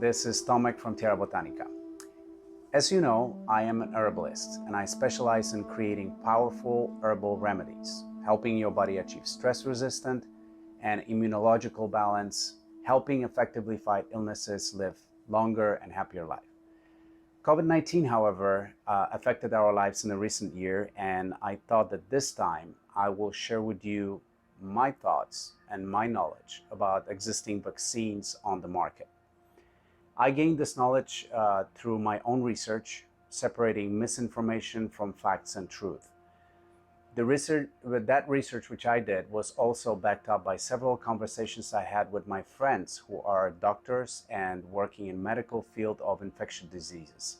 This is Tomek from Tierra Botanica. As you know, I am an herbalist and I specialize in creating powerful herbal remedies, helping your body achieve stress resistant and immunological balance, helping effectively fight illnesses, live longer and happier life. COVID-19, however, affected our lives in the recent year, and I thought that this time I will share with you my thoughts and my knowledge about existing vaccines on the market. I gained this knowledge through my own research, separating misinformation from facts and truth. That research which I did was also backed up by several conversations I had with my friends who are doctors and working in medical field of infectious diseases.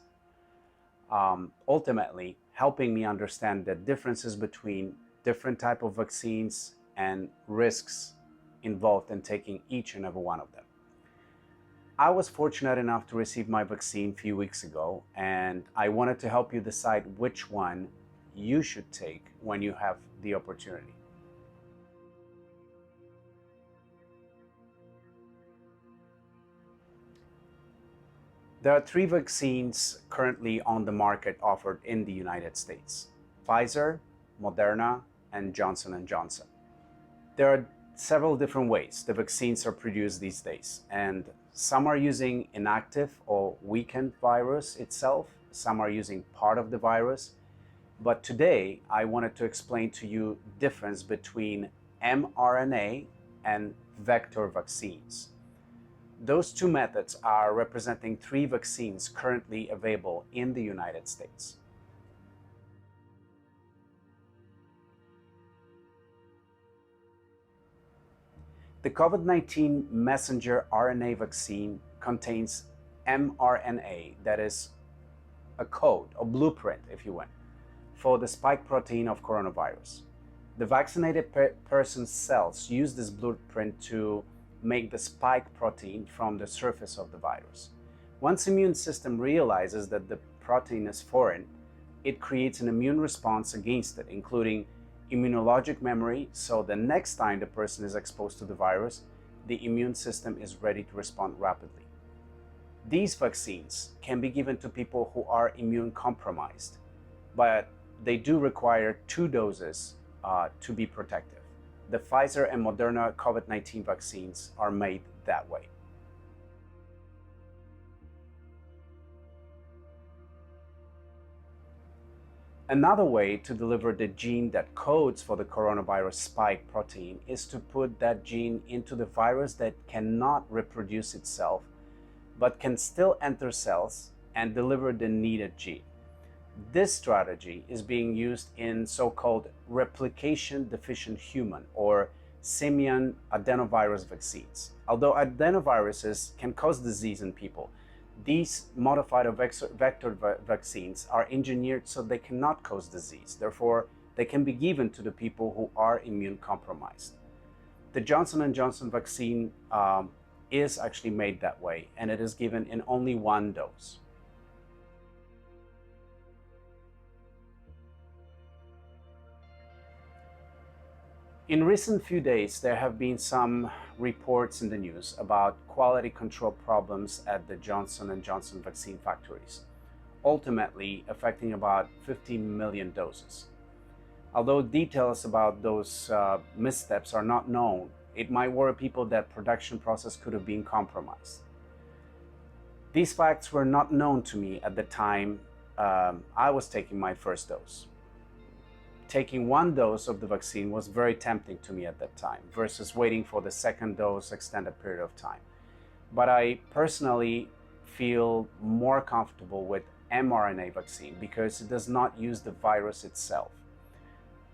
Ultimately, helping me understand the differences between different type of vaccines and risks involved in taking each and every one of them. I was fortunate enough to receive my vaccine a few weeks ago, and I wanted to help you decide which one you should take when you have the opportunity. There are three vaccines currently on the market offered in the United States: Pfizer, Moderna, and Johnson & Johnson. There are several different ways the vaccines are produced these days, and some are using inactive or weakened virus itself, some are using part of the virus. But today, I wanted to explain to you the difference between mRNA and vector vaccines. Those two methods are representing three vaccines currently available in the United States. The COVID-19 messenger RNA vaccine contains mRNA, that is a code, a blueprint, if you will, for the spike protein of coronavirus. The vaccinated person's cells use this blueprint to make the spike protein from the surface of the virus. Once the immune system realizes that the protein is foreign, it creates an immune response against it, including immunologic memory, so the next time the person is exposed to the virus, the immune system is ready to respond rapidly. These vaccines can be given to people who are immune compromised, but they do require 2 doses to be protective. The Pfizer and Moderna COVID-19 vaccines are made that way. Another way to deliver the gene that codes for the coronavirus spike protein is to put that gene into the virus that cannot reproduce itself, but can still enter cells and deliver the needed gene. This strategy is being used in so-called replication deficient human or simian adenovirus vaccines. Although adenoviruses can cause disease in people, these modified or vector vaccines are engineered so they cannot cause disease. Therefore, they can be given to the people who are immune compromised. The Johnson & Johnson vaccine is actually made that way, and it is given in only 1 dose. In recent few days, there have been some reports in the news about quality control problems at the Johnson & Johnson vaccine factories, ultimately affecting about 15 million doses. Although details about those missteps are not known, it might worry people that production process could have been compromised. These facts were not known to me at the time I was taking my first dose. Taking 1 dose of the vaccine was very tempting to me at that time versus waiting for the second dose extended period of time. But I personally feel more comfortable with mRNA vaccine because it does not use the virus itself.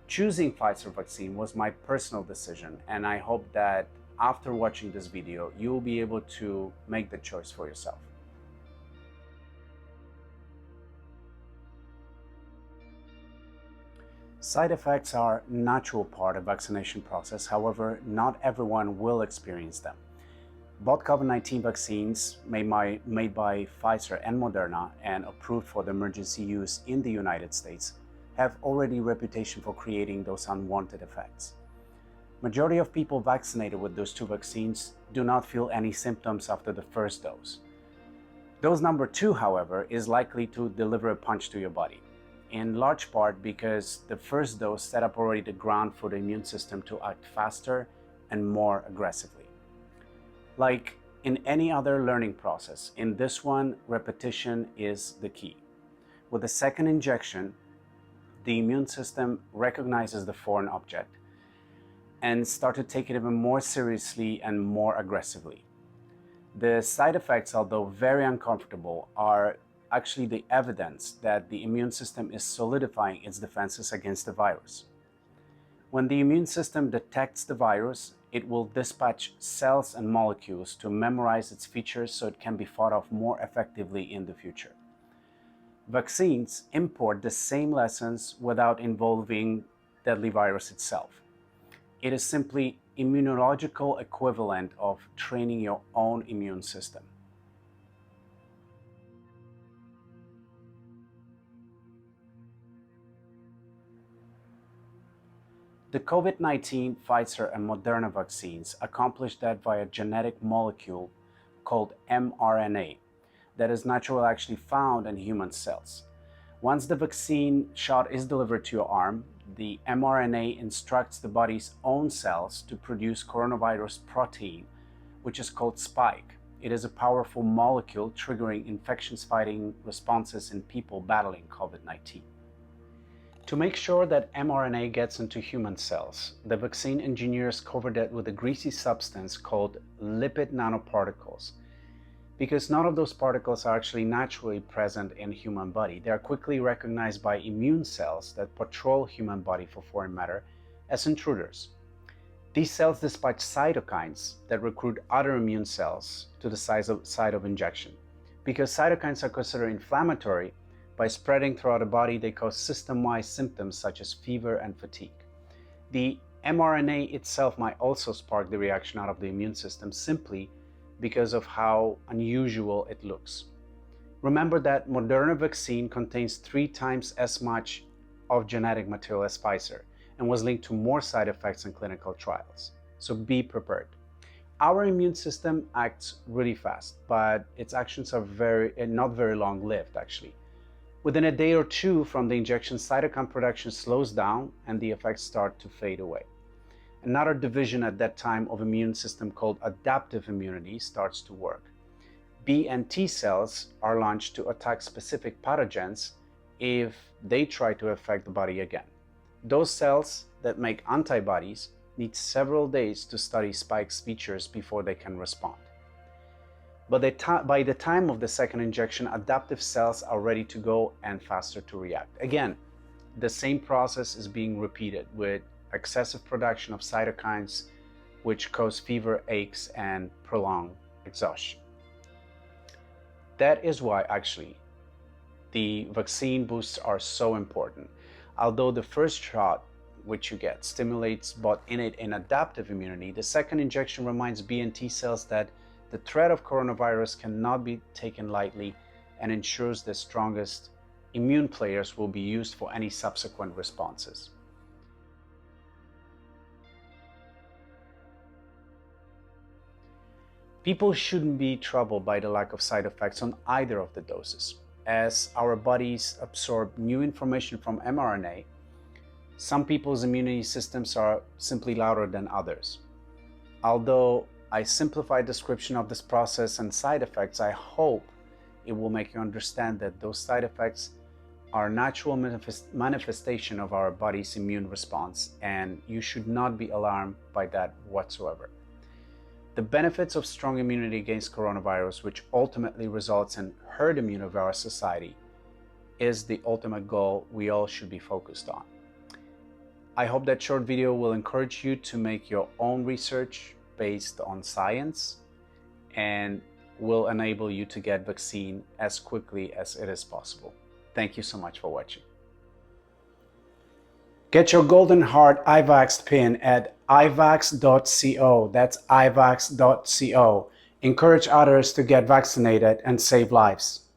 Choosing Pfizer vaccine was my personal decision, and I hope that after watching this video, you will be able to make the choice for yourself. Side effects are a natural part of the vaccination process. However, not everyone will experience them. Both COVID-19 vaccines made by Pfizer and Moderna and approved for the emergency use in the United States have already a reputation for creating those unwanted effects. Majority of people vaccinated with those two vaccines do not feel any symptoms after the first dose. Dose number 2, however, is likely to deliver a punch to your body, in large part because the first dose set up already the ground for the immune system to act faster and more aggressively. Like in any other learning process, in this one, repetition is the key. With the second injection, the immune system recognizes the foreign object and starts to take it even more seriously and more aggressively. The side effects, although very uncomfortable, are actually the evidence that the immune system is solidifying its defenses against the virus. When the immune system detects the virus, it will dispatch cells and molecules to memorize its features so it can be fought off more effectively in the future. Vaccines import the same lessons without involving deadly virus itself. It is simply immunological equivalent of training your own immune system. The COVID-19, Pfizer, and Moderna vaccines accomplished that via a genetic molecule called mRNA that is naturally actually found in human cells. Once the vaccine shot is delivered to your arm, the mRNA instructs the body's own cells to produce coronavirus protein, which is called spike. It is a powerful molecule triggering infection-fighting responses in people battling COVID-19. To make sure that mRNA gets into human cells, the vaccine engineers covered it with a greasy substance called lipid nanoparticles. Because none of those particles are actually naturally present in human body, they are quickly recognized by immune cells that patrol human body for foreign matter as intruders. These cells dispatch cytokines that recruit other immune cells to the site of injection. Because cytokines are considered inflammatory, by spreading throughout the body, they cause system-wide symptoms such as fever and fatigue. The mRNA itself might also spark the reaction out of the immune system simply because of how unusual it looks. Remember that Moderna vaccine contains 3 times as much of genetic material as Pfizer and was linked to more side effects in clinical trials. So be prepared. Our immune system acts really fast, but its actions are not very long-lived actually. Within a day or two from the injection, cytokine production slows down and the effects start to fade away. Another division at that time of immune system called adaptive immunity starts to work. B and T cells are launched to attack specific pathogens if they try to affect the body again. Those cells that make antibodies need several days to study spike's features before they can respond. But by the time of the second injection, adaptive cells are ready to go and faster to react. Again, the same process is being repeated with excessive production of cytokines, which cause fever, aches, and prolonged exhaustion. That is why actually the vaccine boosts are so important. Although the first shot which you get stimulates both innate and adaptive immunity, the second injection reminds B and T cells that the threat of coronavirus cannot be taken lightly and ensures the strongest immune players will be used for any subsequent responses. People shouldn't be troubled by the lack of side effects on either of the doses. As our bodies absorb new information from mRNA, some people's immunity systems are simply louder than others. Although I simplified description of this process and side effects, I hope it will make you understand that those side effects are natural manifestation of our body's immune response, and you should not be alarmed by that whatsoever. The benefits of strong immunity against coronavirus, which ultimately results in herd immunity of our society, is the ultimate goal we all should be focused on. I hope that short video will encourage you to make your own research based on science and will enable you to get vaccine as quickly as it is possible. Thank you so much for watching. Get your Golden Heart iVaxxed pin at ivax.co. That's ivax.co. Encourage others to get vaccinated and save lives.